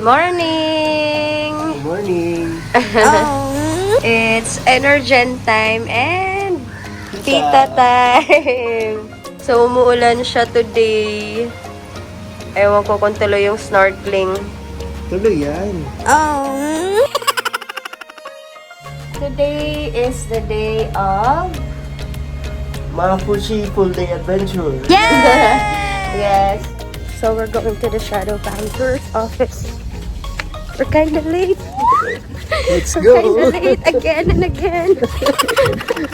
morning! Good morning! It's Energen time and tita time! So, umuulan siya today. Ewan ko kung tuloy yung snorkeling. Tuloy yan. Today is the day of... Maafushi full day adventure. Yes! So, we're going to the shadow banker's office. We're kinda late. Let's We're go! kinda late again and again.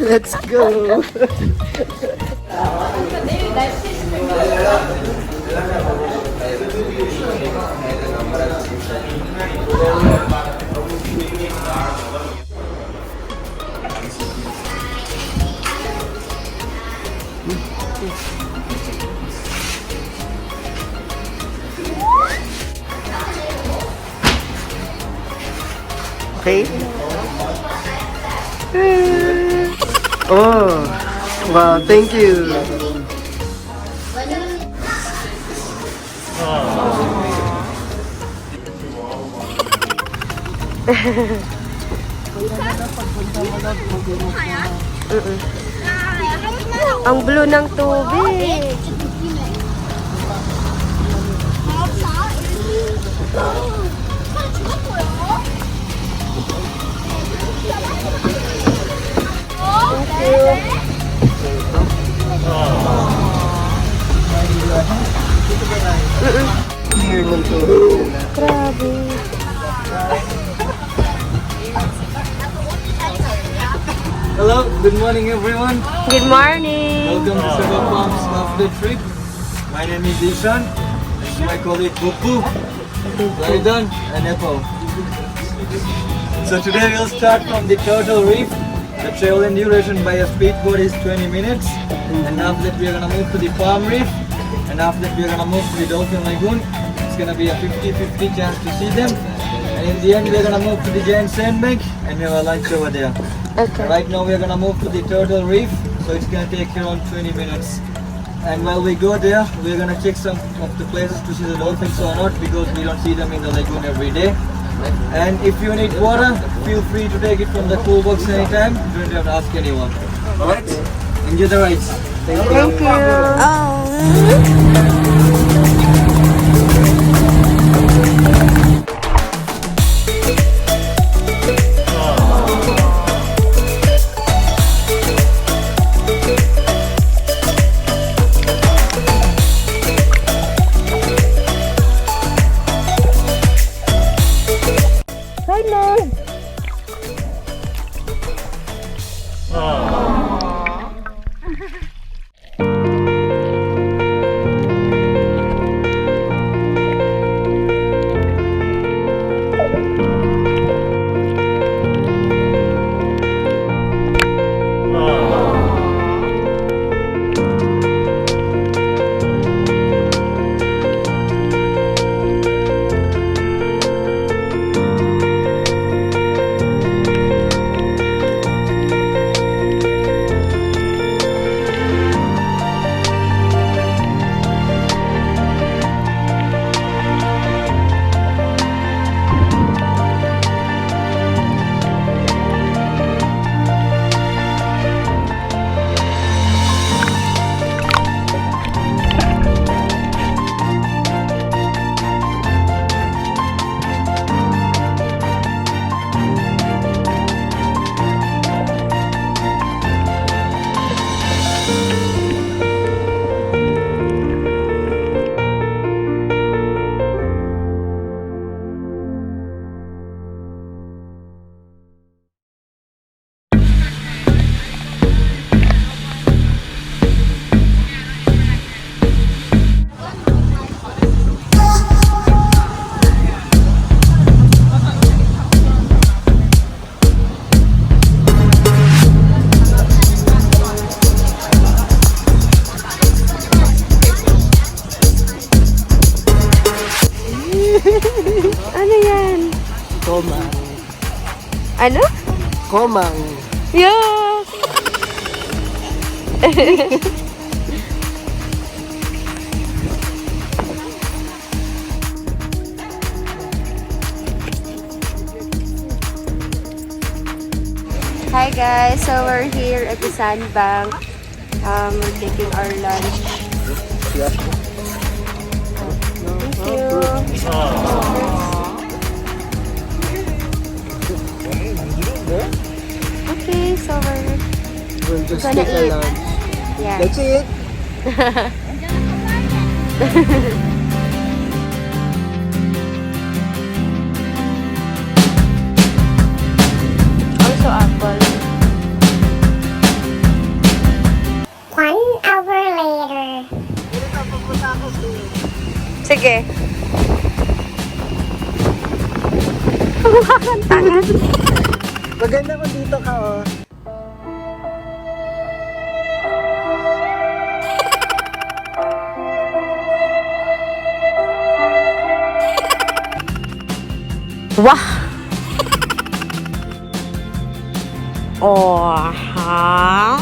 Let's go! Okay. Oh, wow, thank you. Ang blue ng tubig. Clear ng tubig. Grabe. Hello, good morning everyone. Good morning. Welcome to Seven Palms Half Day trip. My name is Ishan. This is my colleague Huhu, Raidan and Nemo. So today we'll start from the Turtle Reef. The travel and duration by a speedboat is 20 minutes. And after that we're gonna move to the Palm Reef. And after that we're gonna move to the Dolphin Lagoon. It's gonna be a 50-50 chance to see them. And in the end we're gonna move to the Giant Sandbank and have a lunch over there. Okay. Right now we're gonna move to the Turtle Reef, so it's gonna take around 20 minutes. And while we go there, we're gonna check some of the places to see the dolphins or not, because we don't see them in the lagoon every day. And if you need water, feel free to take it from the cool box anytime. You don't have to ask anyone. Alright? Enjoy the rides. Thank you. Komang. Ano? Komang. Yeah! Hi guys, so we're here at the sandbank. We're taking our lunch. Thank you. Okay, so We'll just gonna take a eat. lunch. Yeah. That's it. Also apple. 1 hour later. Sige. Mukha kang tanga. Maganda ko dito ka, oh. Wah! Oh, ha?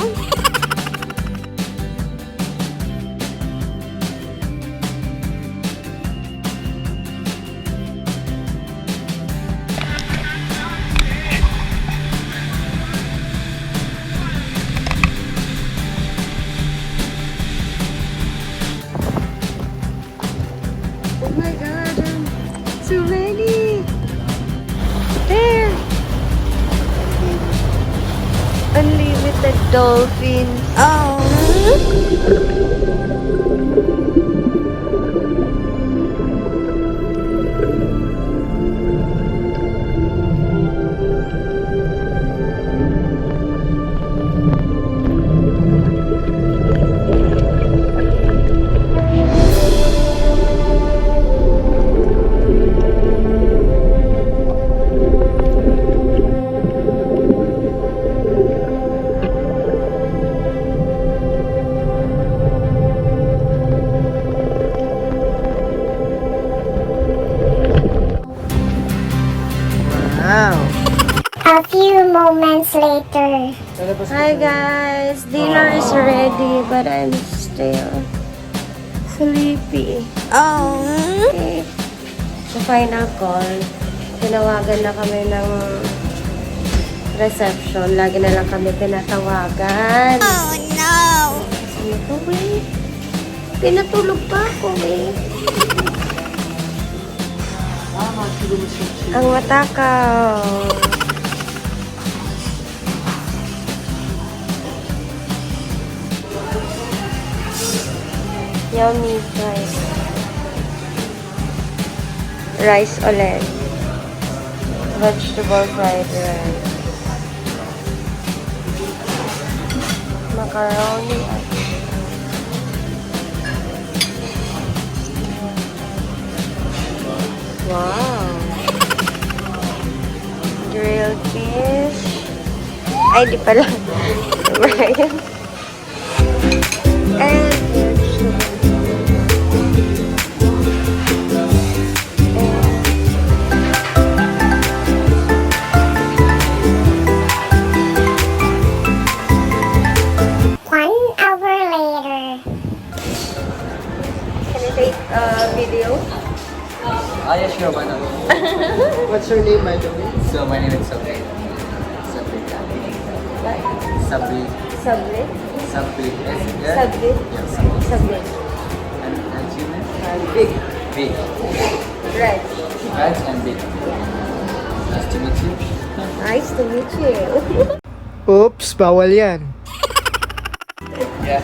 Oh my god, so many! There! Unlimited dolphins. Oh! Wow. A few moments later. Hi guys! Dinner is ready, but I'm still sleepy. Oh! Okay. So final call. Tinawagan na kami ng reception. Lagi na lang kami pinatawagan. Oh no! Sabi ko, wait. Pinatulog pa ako, wait. Ang matakaw. Yummy guys. Rice ulit. Vegetable fried rice. Macaroni. Wow. Grilled fish. Ay, di pala. Brian. And video? Yeah, sure, why not? What's your name, by the way? So, my name is Sabri. Sabri. Sabri. Subway? Sabri. Subway? Yeah, Sabri. Subway. And your name? Big. Big. Right. Raj and Big. Nice to meet you. Nice to meet you. Oops, bawal yan. Yeah.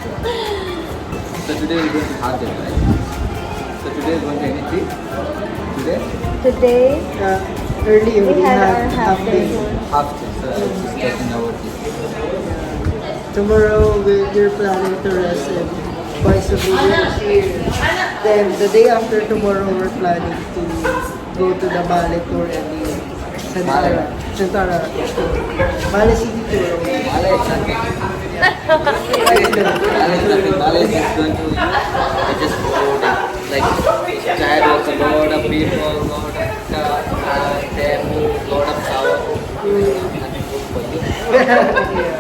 So today we're going to Half Day, right? So today we're going to any trip? Today? Today, Earlier we had our half day. Half Day. So I'm just taking over this. Tomorrow we're planning to rest in Vice here. Then the day after tomorrow we're planning to go to the Bali tour and the Santara tour. Bali City tour. Malay is nothing. Malay is going to just floating. Like, Chad was a lot of people, lot of cars, they move, lot of power. Nothing good for you.